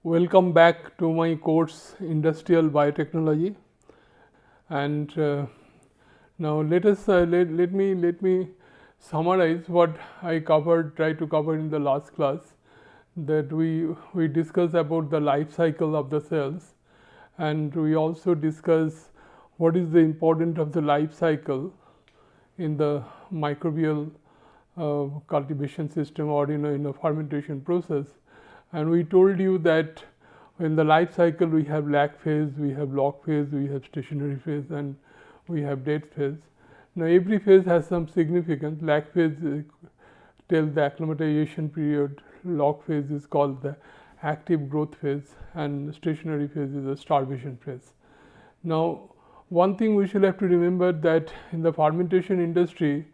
Welcome back to my course Industrial Biotechnology, and now let me summarize what I tried to cover in the last class. That we discuss about the life cycle of the cells, and we also discuss what is the importance of the life cycle in the microbial cultivation system, or in a fermentation process. And we told you that in the life cycle we have lag phase, we have log phase, we have stationary phase, and we have dead phase. Now every phase has some significance. Lag phase tells the acclimatization period, log phase is called the active growth phase, and stationary phase is the starvation phase. Now one thing we should have to remember, that in the fermentation industry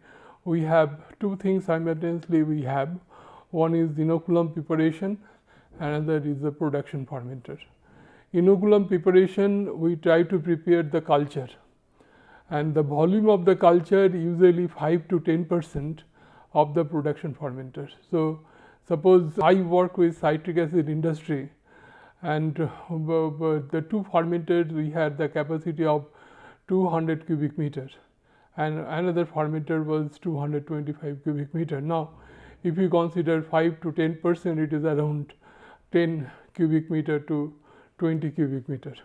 we have two things simultaneously. We have one is inoculum preparation, another is the production fermenter. Inoculum preparation, we try to prepare the culture, and the volume of the culture usually 5 to 10% of the production fermenter. So suppose I work with citric acid industry, and the two fermenters we had the capacity of 200 cubic meter, and another fermenter was 225 cubic meter. Now if you consider 5 to 10%, it is around 10 cubic meter to 20 cubic meter.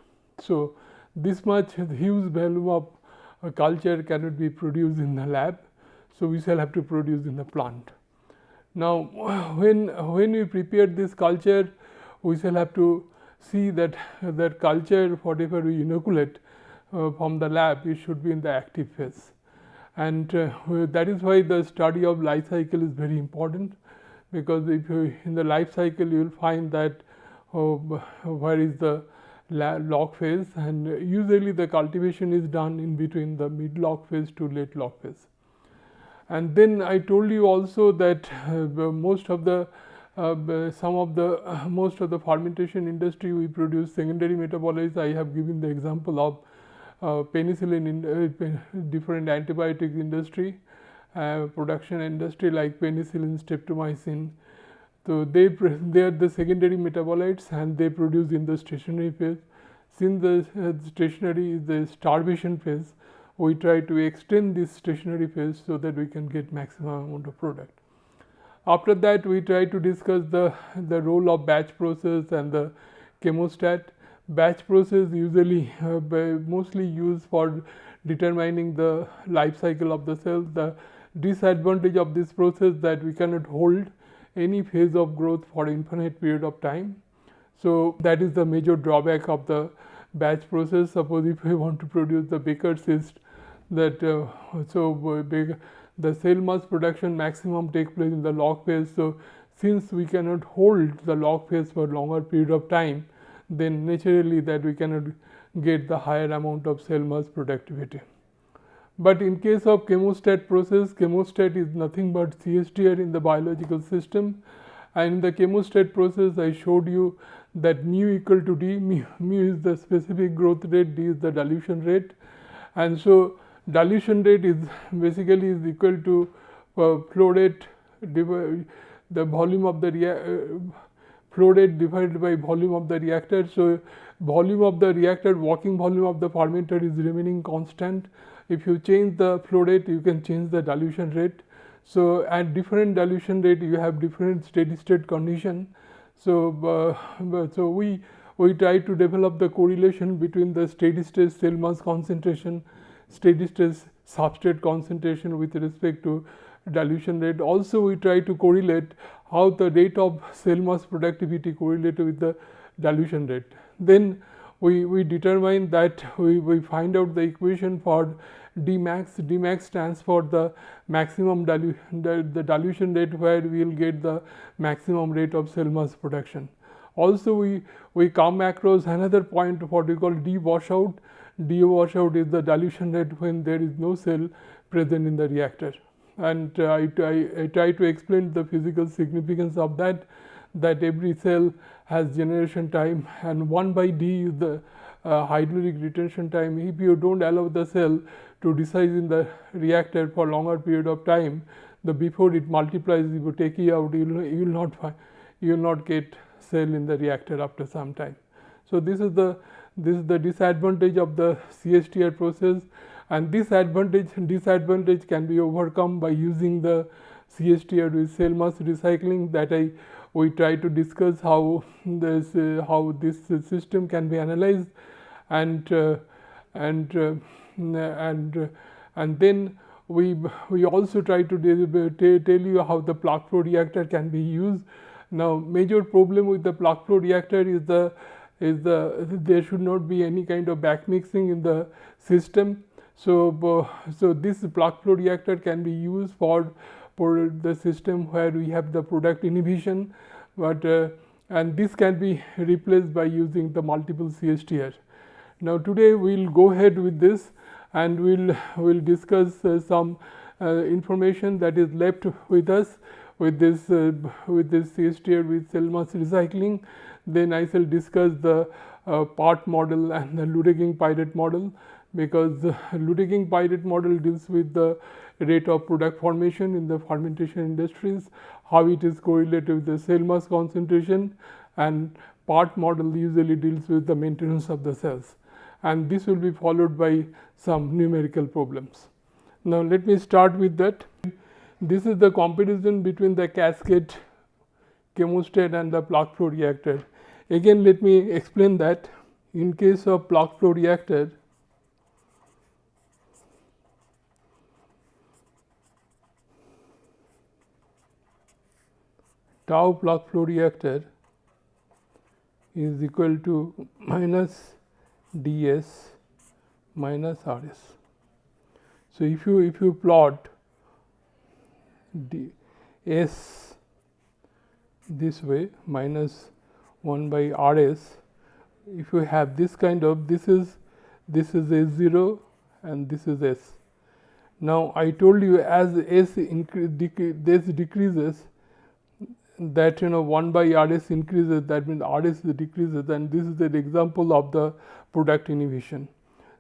So this much huge volume of culture cannot be produced in the lab, so we shall have to produce in the plant. Now when we prepare this culture, we shall have to see that culture, whatever we inoculate from the lab, it should be in the active phase. And that is why the study of life cycle is very important, because if you in the life cycle you will find that where is the log phase, and usually the cultivation is done in between the mid log phase to late log phase. And then I told you also that most of the fermentation industry we produce secondary metabolites. I have given the example of penicillin in different antibiotics industry, production industry like penicillin, streptomycin. So they are the secondary metabolites, and they produce in the stationary phase. Since the stationary is the starvation phase, we try to extend this stationary phase so that we can get maximum amount of product. After that, we try to discuss the role of batch process and the chemostat. Batch process usually mostly used for determining the life cycle of the cell. The disadvantage of this process that we cannot hold any phase of growth for infinite period of time. So that is the major drawback of the batch process. Suppose if we want to produce the Baker cyst, that the cell mass production maximum take place in the log phase. So since we cannot hold the log phase for longer period of time, then naturally that we cannot get the higher amount of cell mass productivity. But in case of chemostat process, chemostat is nothing but CSTR in the biological system, and in the chemostat process I showed you that mu equal to D. Mu is the specific growth rate, D is the dilution rate, and so dilution rate is basically is equal to flow rate the volume of the flow rate divided by volume of the reactor. So volume of the reactor, working volume of the fermenter is remaining constant. If you change the flow rate, you can change the dilution rate. So at different dilution rate you have different steady state condition. So we try to develop the correlation between the steady state cell mass concentration, steady state substrate concentration with respect to dilution rate. Also we try to correlate how the rate of cell mass productivity correlated with the dilution rate. Then we determine that we find out the equation for Dmax. Dmax stands for the maximum the dilution rate, where we will get the maximum rate of cell mass production. Also we come across another point, what we call D washout. D washout is the dilution rate when there is no cell present in the reactor. And I try to explain the physical significance of that every cell has generation time, and 1 by D is the hydraulic retention time. If you don't allow the cell to resize in the reactor for longer period of time, before it multiplies, if you take it out, you will not get cell in the reactor after some time. So this is the disadvantage of the CSTR process, and this disadvantage can be overcome by using the CSTR with cell mass recycling that we try to discuss how this system can be analyzed, and then we also try to tell you how the plug flow reactor can be used. Now, major problem with the plug flow reactor is there should not be any kind of back mixing in the system. So this plug flow reactor can be used for the system where we have the product inhibition, but and this can be replaced by using the multiple CSTR. Now today we will go ahead with this, and we'll discuss some information that is left with us with this CSTR with cell mass recycling. Then I shall discuss the part model and the Ludeking Pirate model, because the Ludeking Pirate model deals with the rate of product formation in the fermentation industries, how it is correlated with the cell mass concentration, and part model usually deals with the maintenance of the cells, and this will be followed by some numerical problems. Now let me start with that. This is the comparison between the cascade chemostat and the plug flow reactor. Again, let me explain that. In case of plug flow reactor, tau plug flow reactor is equal to minus ds minus rs. So if you plot s this way, minus 1 by rs, if you have this kind of, this is S0 and this is S. Now I told you as S decreases, that 1 by rs increases, that means rs decreases, and this is an example of the product inhibition.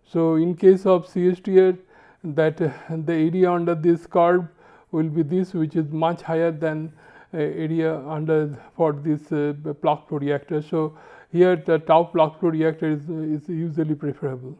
So in case of CSTR, that the area under this curve will be this, which is much higher than area under for this plug flow reactor. So here the tau plug flow reactor is usually preferable.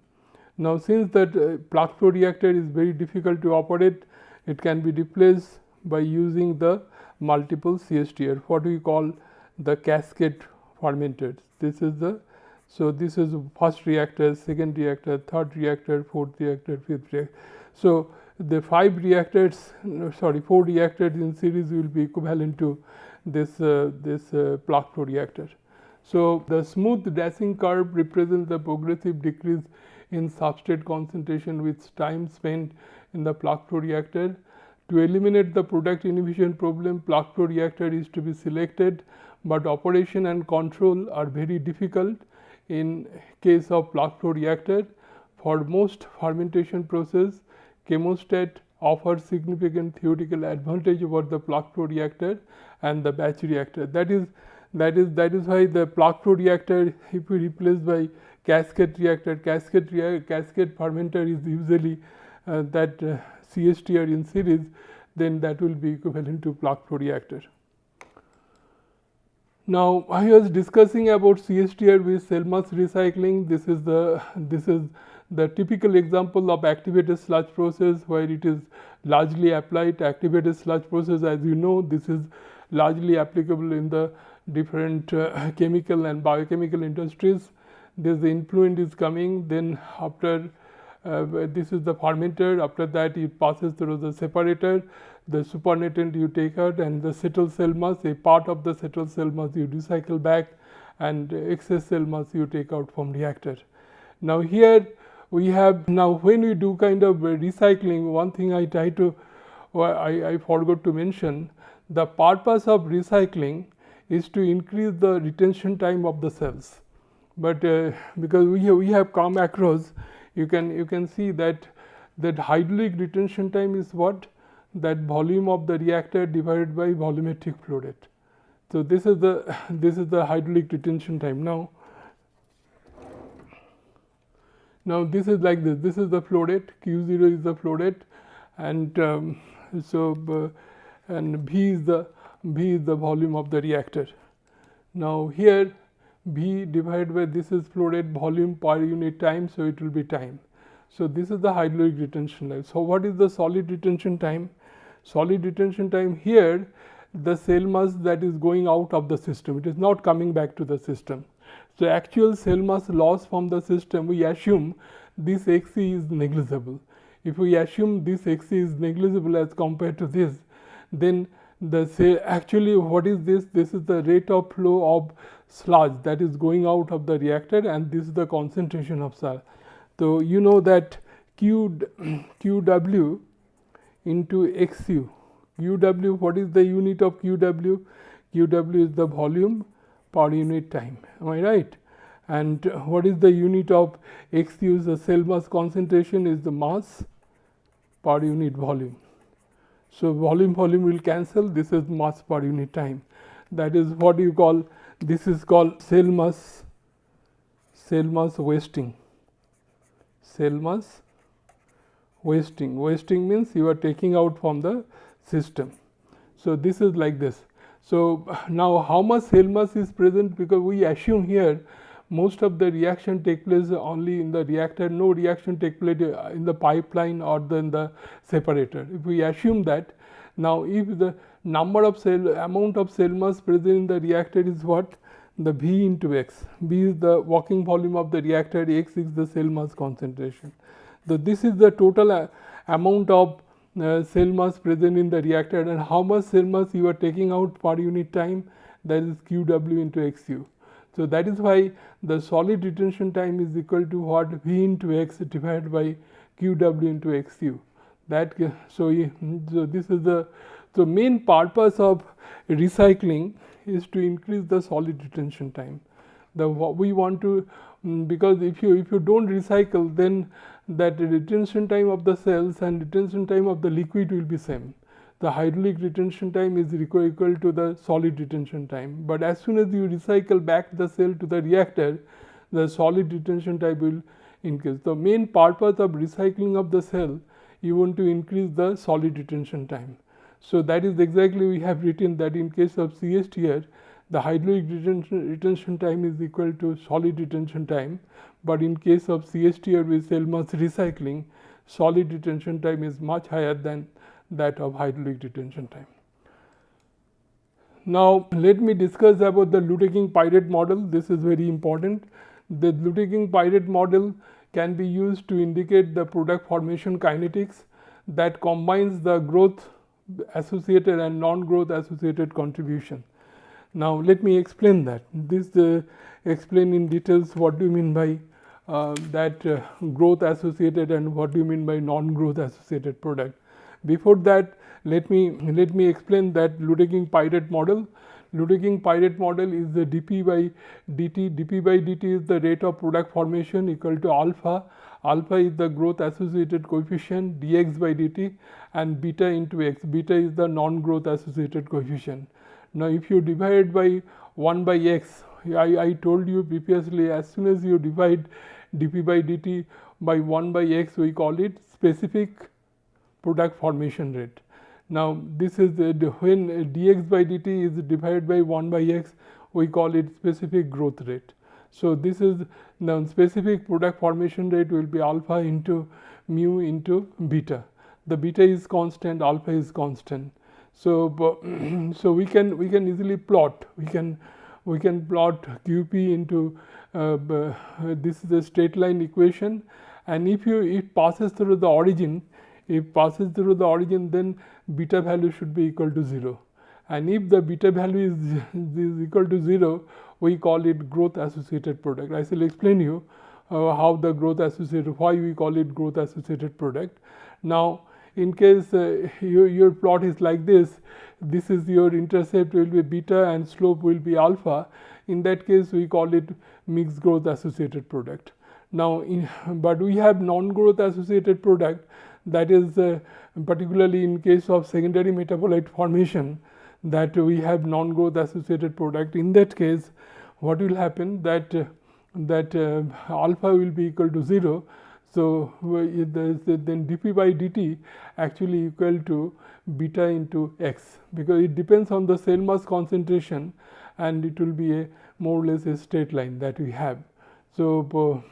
Now since that plug flow reactor is very difficult to operate, it can be replaced by using the multiple CSTR, what we call the cascade fermenters. This is the, so this is first reactor, second reactor, third reactor, fourth reactor, fifth reactor. So the 4 reactors in series will be equivalent to this plug flow reactor. So the smooth dashing curve represents the progressive decrease in substrate concentration with time spent in the plug flow reactor. To eliminate the product inhibition problem, plug flow reactor is to be selected, but operation and control are very difficult in case of plug flow reactor. For most fermentation process, chemostat offers significant theoretical advantage over the plug flow reactor and the batch reactor. That is why the plug flow reactor, if we replace by cascade reactor, cascade fermenter is usually CSTR in series, then that will be equivalent to plug flow reactor. Now I was discussing about CSTR with cell mass recycling. This is the typical example of activated sludge process, where it is largely applied. Activated sludge process, as you know, this is largely applicable in the different chemical and biochemical industries. This the influent is coming, then after this is the fermenter, after that it passes through the separator, the supernatant you take out, and the settled cell mass, a part of the settled cell mass you recycle back, and excess cell mass you take out from reactor. Now here we have, now when we do kind of recycling, one thing I forgot to mention, the purpose of recycling is to increase the retention time of the cells. But because we have come across, you can see that hydraulic retention time is what? That volume of the reactor divided by volumetric flow rate. So this is the hydraulic retention time. Now this is like this. This is the flow rate. Q0 is the flow rate, and and V is the volume of the reactor. Now here V divided by this is flow rate volume per unit time, so it will be time. So this is the hydraulic retention time. So what is the solid retention time? Solid retention time here, the cell mass that is going out of the system, it is not coming back to the system. So actual cell mass loss from the system, we assume this Xc is negligible. If we assume this Xc is negligible as compared to this, then the cell actually what is this? This is the rate of flow of sludge that is going out of the reactor, and this is the concentration of sludge. So you know that QW into XU. QW, what is the unit of QW? QW is the volume per unit time. Am I right? And what is the unit of XU? The cell mass concentration is the mass per unit volume. So volume will cancel. This is mass per unit time. That is what you call. This is called cell mass wasting. Cell mass wasting. Wasting means you are taking out from the system. So this is like this. So now how much cell mass is present? Because we assume here most of the reaction take place only in the reactor, no reaction take place in the pipeline or in the separator. If we assume that, now if the amount of cell mass present in the reactor is what? The V into X. V is the working volume of the reactor, X is the cell mass concentration. So this is the total amount of cell mass present in the reactor, and how much cell mass you are taking out per unit time, that is QW into XU. So that is why the solid retention time is equal to what? V into X divided by QW into XU. That so this is the main purpose of recycling is to increase the solid retention time. We want to, because if you don't recycle, then that retention time of the cells and retention time of the liquid will be same. The hydraulic retention time is equal to the solid retention time. But as soon as you recycle back the cell to the reactor, the solid retention time will increase. The main purpose of recycling of the cell, you want to increase the solid retention time. So that is exactly we have written that in case of CSTR, the hydraulic retention time is equal to solid retention time. But in case of CSTR with cell mass recycling, solid retention time is much higher than that of hydraulic retention time. Now let me discuss about the Ludeking Pirate model. This is very important. The Ludeking Pirate model can be used to indicate the product formation kinetics that combines the growth associated and non-growth associated contribution. Now let me explain that. This explain in details what do you mean by growth associated and what do you mean by non-growth associated product. Before that, let me explain that Ludeking Pirate model. Ludeking Pirate model is the dP by dt. dP by dt is the rate of product formation equal to alpha. Alpha is the growth associated coefficient, dx by dt, and beta into x. Beta is the non-growth associated coefficient. Now if you divide by 1 by x, I told you previously, as soon as you divide dP by dt by 1 by x, we call it specific product formation rate. Now this is when dx by dt is divided by 1 by x, we call it specific growth rate. So this is now specific product formation rate will be alpha into mu into beta. The beta is constant, alpha is constant. So so we can easily plot. We can plot QP into this is a straight line equation, and if it passes through the origin, then beta value should be equal to 0. And if the beta value is equal to 0, we call it growth associated product. I shall explain you how the growth associated, why we call it growth associated product. Now in case your plot is like this is your intercept will be beta and slope will be alpha. In that case we call it mixed growth associated product. Now but we have non-growth associated product, that is particularly in case of secondary metabolite formation, that we have non-growth associated product. In that case what will happen, that alpha will be equal to 0. So then dP by dt actually equal to beta into x, because it depends on the cell mass concentration, and it will be a more or less a straight line that we have. So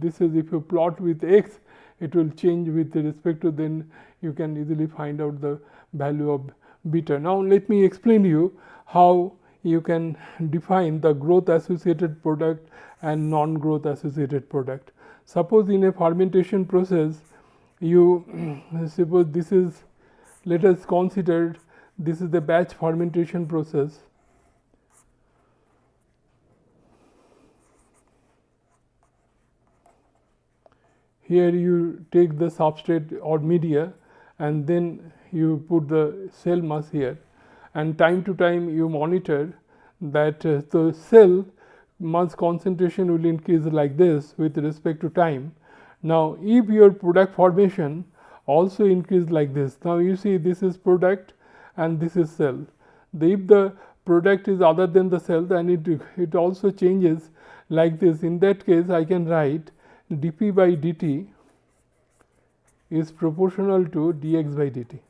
this is, if you plot with x, it will change with respect to, then you can easily find out the value of beta. Now let me explain you how you can define the growth associated product and non-growth associated product. Suppose in a fermentation process, you suppose this is, let us consider this is the batch fermentation process. Here you take the substrate or media, and then you put the cell mass here, and time to time you monitor that the cell mass concentration will increase like this with respect to time. Now if your product formation also increase like this, now you see this is product and this is cell. If the product is other than the cell, then it also changes like this. In that case, I can write dp by dt is proportional to dx by dt.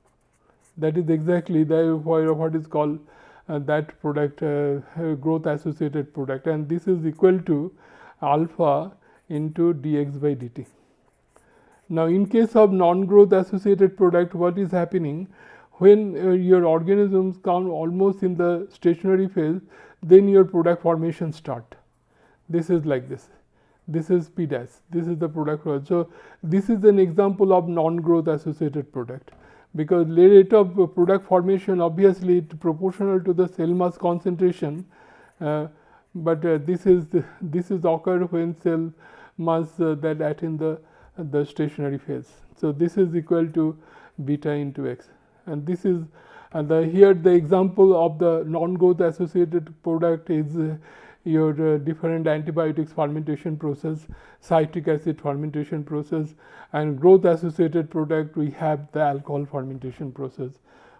That is exactly what is called that product growth associated product, and this is equal to alpha into dx by dt. Now in case of non-growth associated product, what is happening when your organisms come almost in the stationary phase, then your product formation start. This is like this. This is P dash, this is the product. So this is an example of non-growth associated product, because rate of product formation obviously it proportional to the cell mass concentration, but this is occur when cell mass that attain the stationary phase. So this is equal to beta into x, and this is here the example of the non-growth associated product is your different antibiotics fermentation process, citric acid fermentation process, and growth associated product we have the alcohol fermentation process.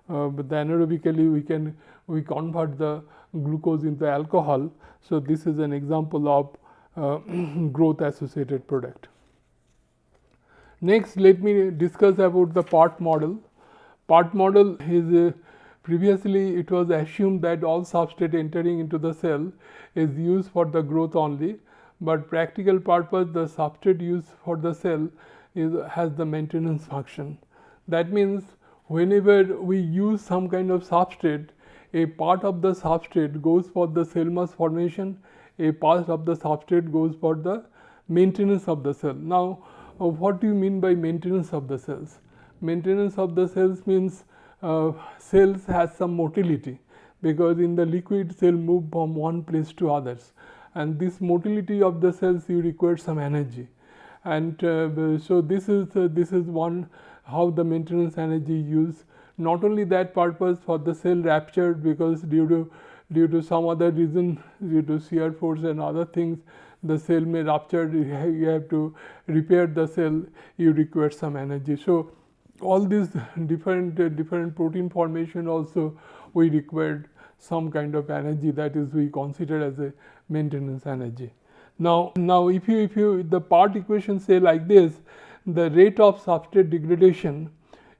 But the anaerobically we convert the glucose into alcohol. So this is an example of growth associated product. Next, let me discuss about the part model. Part model is previously it was assumed that all substrate entering into the cell is used for the growth only, but practical purpose the substrate used for the cell has the maintenance function. That means whenever we use some kind of substrate, a part of the substrate goes for the cell mass formation, a part of the substrate goes for the maintenance of the cell. Now what do you mean by maintenance of the cells? Maintenance of the cells means cells has some motility, because in the liquid cell move from one place to others, and this motility of the cells you require some energy, and so this is one how the maintenance energy used. Not only that purpose for the cell ruptured, because due to some other reason, due to shear force and other things, the cell may rupture, you have to repair the cell, you require some energy. So all these different protein formation also we required some kind of energy, that is we consider as a maintenance energy. Now if you the part equation say like this, the rate of substrate degradation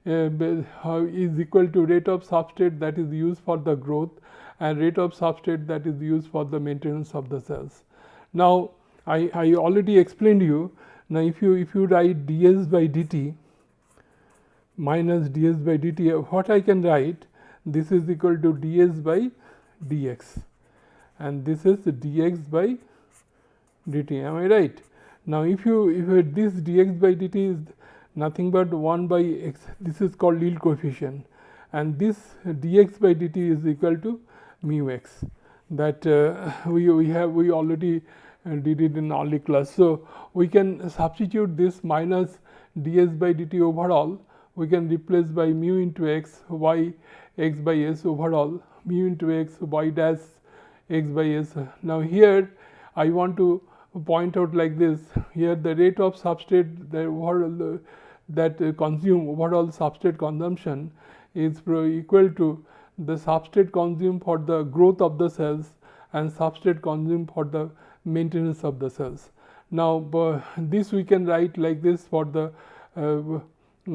is equal to rate of substrate that is used for the growth and rate of substrate that is used for the maintenance of the cells. Now I already explained you. Now if you write ds by dt minus ds by dt, what I can write, this is equal to ds by dx, and this is dx by dt. Am I right? Now if this dx by dt is nothing but 1 by x, this is called yield coefficient, and this dx by dt is equal to mu x. That we already did it in early class. So we can substitute this minus ds by dt overall, we can replace by mu into x, y x by s overall, mu into x, y dash x by s. Now here I want to point out like this, here the rate of substrate that consume overall substrate consumption is equal to the substrate consumed for the growth of the cells and substrate consumed for the maintenance of the cells. Now this we can write like this for the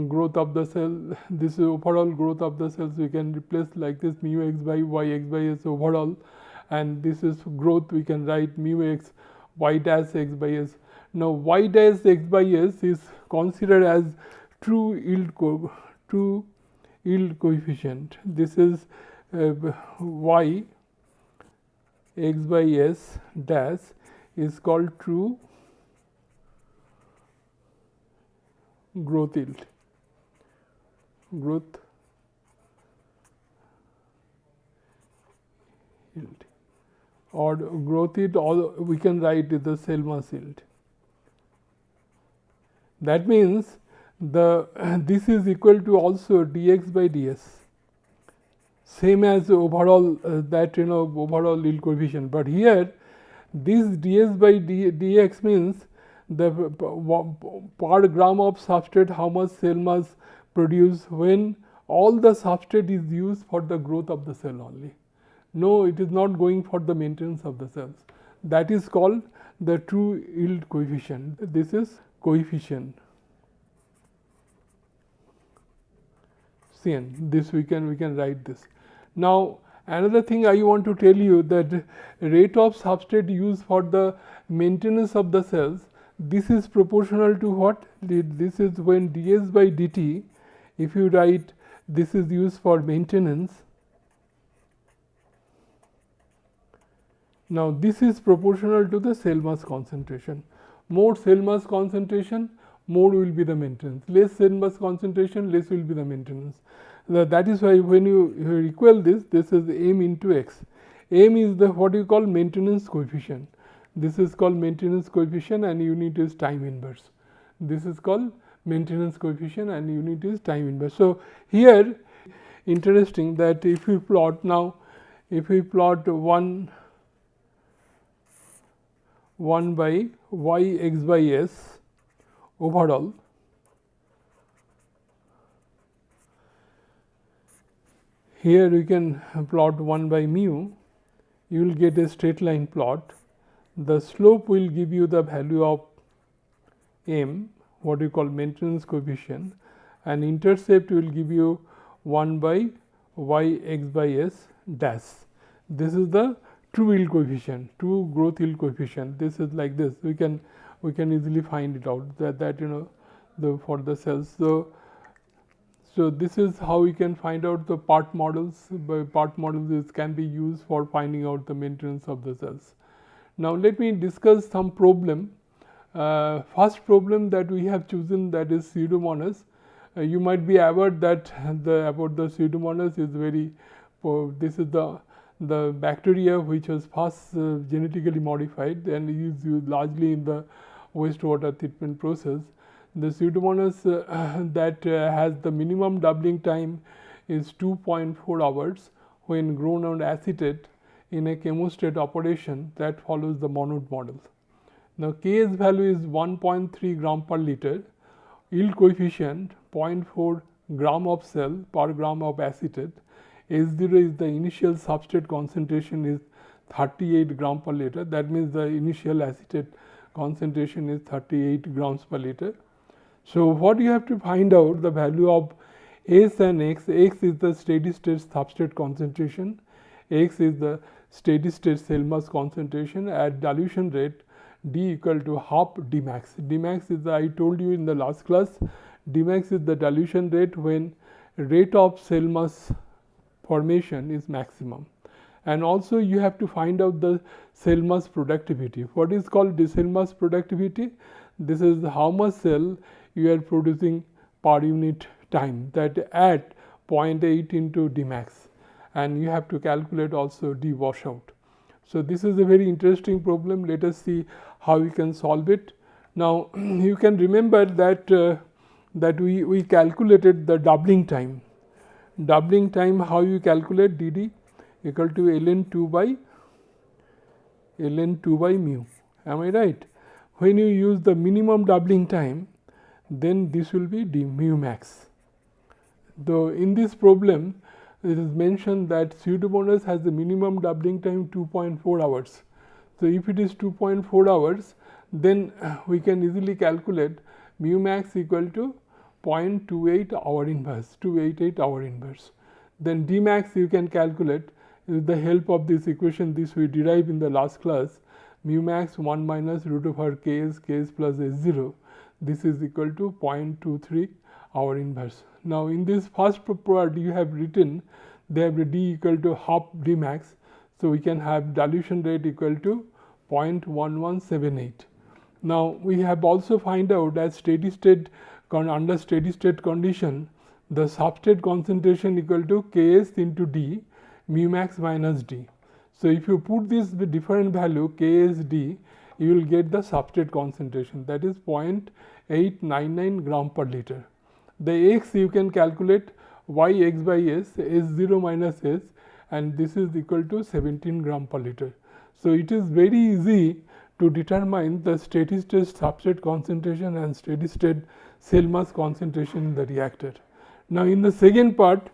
growth of the cell, this is overall growth of the cells, we can replace like this mu x by y x by s overall, and this is growth, we can write mu x y dash x by s. Now y dash x by s is considered as true yield coefficient. This is y x by s dash is called true growth yield. Or growth yield, or we can write it the cell mass yield. That means this is equal to also dx by ds, same as overall that overall yield coefficient. But here this ds by dx means the per gram of substrate how much cell mass produced when all the substrate is used for the growth of the cell only. No, it is not going for the maintenance of the cells. That is called the true yield coefficient. This is coefficient Cn. This we can write this. Now another thing I want to tell you, that rate of substrate used for the maintenance of the cells, this is proportional to what? This is when ds by dt, if you write this is used for maintenance. Now this is proportional to the cell mass concentration. More cell mass concentration, more will be the maintenance. Less cell mass concentration, less will be the maintenance. That is why when you equal this, this is m into x. M is the what you call maintenance coefficient. This is called maintenance coefficient and unit is time inverse. This is called maintenance coefficient and unit is time inverse. So here interesting that if we plot now, if we plot 1 by y x by s overall, here we can plot 1 by mu, you will get a straight line plot. The slope will give you the value of m, what you call maintenance coefficient, and intercept will give you 1 by y x by s dash. This is the true yield coefficient, true growth yield coefficient. This is like this. We can easily find it out that for the cells. So this is how we can find out the part models. By part models, this can be used for finding out the maintenance of the cells. Now let me discuss some problem. First problem that we have chosen, that is Pseudomonas. You might be aware that about the Pseudomonas is very, this is the bacteria which was first genetically modified and is used largely in the wastewater treatment process. The Pseudomonas that has the minimum doubling time is 2.4 hours when grown on acetate in a chemostat operation that follows the Monod model. Now K's value is 1.3 gram per liter, yield coefficient 0.4 gram of cell per gram of acetate. S0 is the initial substrate concentration is 38 gram per liter. That means the initial acetate concentration is 38 grams per liter. So what you have to find out the value of S and X. X is the steady state substrate concentration. X is the steady state cell mass concentration at dilution rate D equal to half Dmax. Dmax is I told you in the last class, Dmax is the dilution rate when rate of cell mass formation is maximum. And also you have to find out the cell mass productivity. What is called the cell mass productivity? This is how much cell you are producing per unit time, that at 0.8 into Dmax, and you have to calculate also D washout. So this is a very interesting problem. Let us see how we can solve it. Now you can remember that that we calculated the doubling time. Doubling time, how you calculate? Dd equal to ln2 by mu. Am I right? When you use the minimum doubling time, then this will be d mu max. Though in this problem it is mentioned that Pseudomonas has the minimum doubling time 2.4 hours. So if it is 2.4 hours, then we can easily calculate mu max equal to 0.28 hour inverse, 288 hour inverse. Then D max you can calculate with the help of this equation. This we derived in the last class. Mu max 1 minus root over ks plus S0. This is equal to 0.23 hour inverse. Now in this first part you have written they have D equal to half D max. So we can have dilution rate equal to 0.1178. Now we have also find out that steady state under steady state condition the substrate concentration equal to Ks into D mu max minus D. So if you put this different value Ks D, you will get the substrate concentration, that is 0.899 gram per liter. The X you can calculate Y X by S, S0 minus S, and this is equal to 17 gram per liter. So it is very easy to determine the steady state substrate concentration and steady state cell mass concentration in the reactor. Now in the second part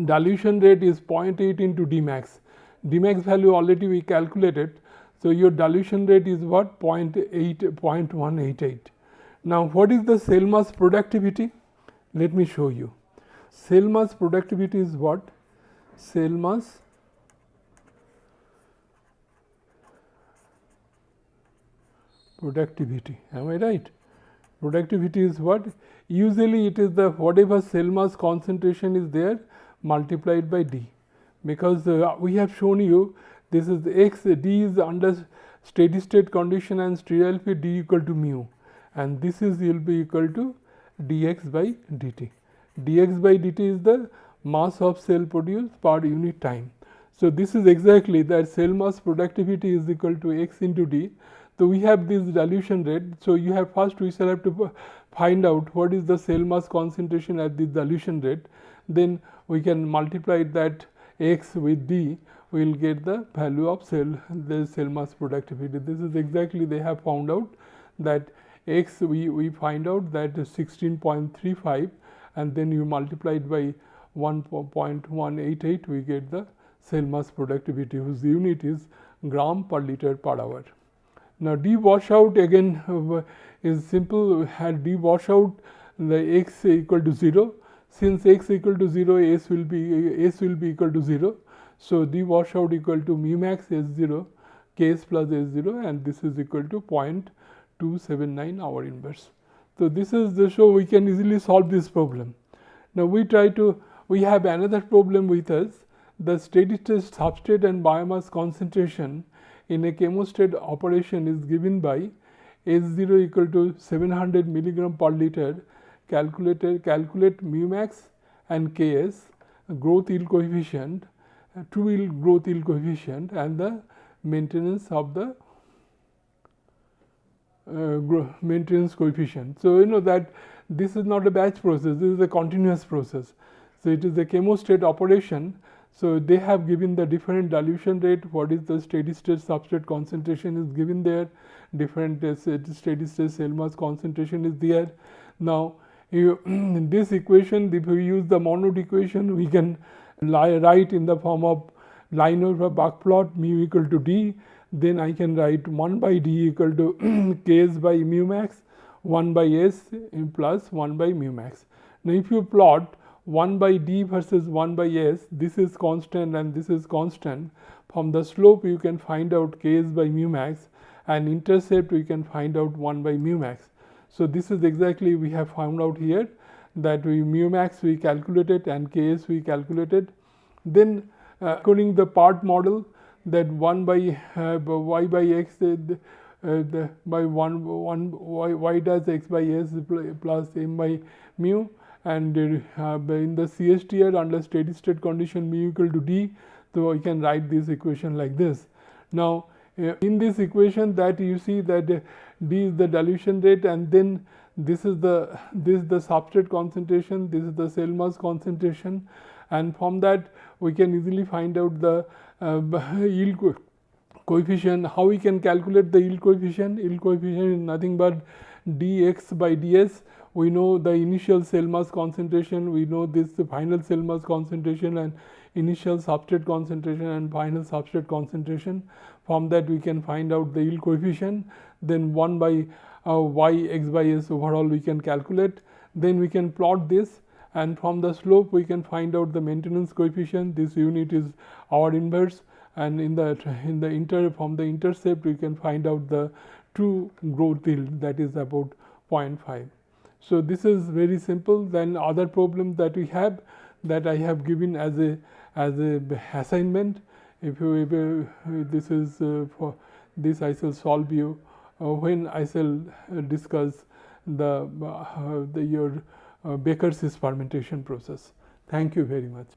dilution rate is 0.8 into D max. D max value already we calculated. So your dilution rate is what? 0.188. Now what is the cell mass productivity? Let me show you. Cell mass productivity is what? Cell mass productivity, am I right? Productivity is what? Usually it is the whatever cell mass concentration is there multiplied by D, because we have shown you this is X, D is under steady state condition and sterile phase D equal to mu, and this is will be equal to dx by dt. Dx by dt is the mass of cell produced per unit time. So this is exactly that cell mass productivity is equal to X into D. So we have this dilution rate. So you have first we shall have to find out what is the cell mass concentration at this dilution rate. Then we can multiply that X with D, we will get the value of the cell mass productivity. This is exactly they have found out that X we find out that 16.35, and then you multiply it by 1.188, we get the cell mass productivity whose unit is gram per liter per hour. Now D washout again is simple. Had D washout the X equal to 0. Since X equal to 0, S will be equal to 0. So D washout equal to mu max S0 Ks plus S0, and this is equal to 0.279 hour inverse. So this is the show we can easily solve this problem. Now we have another problem with us. The steady state substrate and biomass concentration in a chemostat operation is given by S0 equal to 700 milligram per liter. Calculate mu max and Ks, growth yield coefficient, true yield growth yield coefficient, and the maintenance of the maintenance coefficient. So you know that this is not a batch process, this is a continuous process. So it is a chemostat operation. So they have given the different dilution rate, what is the steady state substrate concentration is given there, different steady state cell mass concentration is there. Now in this equation, if we use the Monod equation, we can write in the form of linear buck plot mu equal to D. Then I can write 1 by D equal to Ks by mu max, 1 by S plus 1 by mu max. Now if you plot 1 by D versus 1 by S, this is constant and this is constant. From the slope you can find out Ks by mu max, and intercept we can find out 1 by mu max. So this is exactly we have found out here, that mu max we calculated and Ks we calculated. Then according the part model, that 1 by y by x by 1 y dash x by s plus m by mu, and in the CSTR under steady state condition mu equal to D. So I can write this equation like this. Now in this equation that you see that D is the dilution rate, and then this is the substrate concentration, this is the cell mass concentration, and from that we can easily find out the yield coefficient. How we can calculate the yield coefficient? Yield coefficient is nothing but dx by ds. We know the initial cell mass concentration, we know this final cell mass concentration, and initial substrate concentration and final substrate concentration. From that we can find out the yield coefficient, then 1 by y x by s overall we can calculate, then we can plot this, and from the slope we can find out the maintenance coefficient. This unit is our inverse, and from the intercept we can find out the true growth yield, that is about 0.5. So this is very simple. Then other problem that we have, that I have given as a assignment. If you this is for this I shall solve you when I shall discuss your Baker's fermentation process. Thank you very much.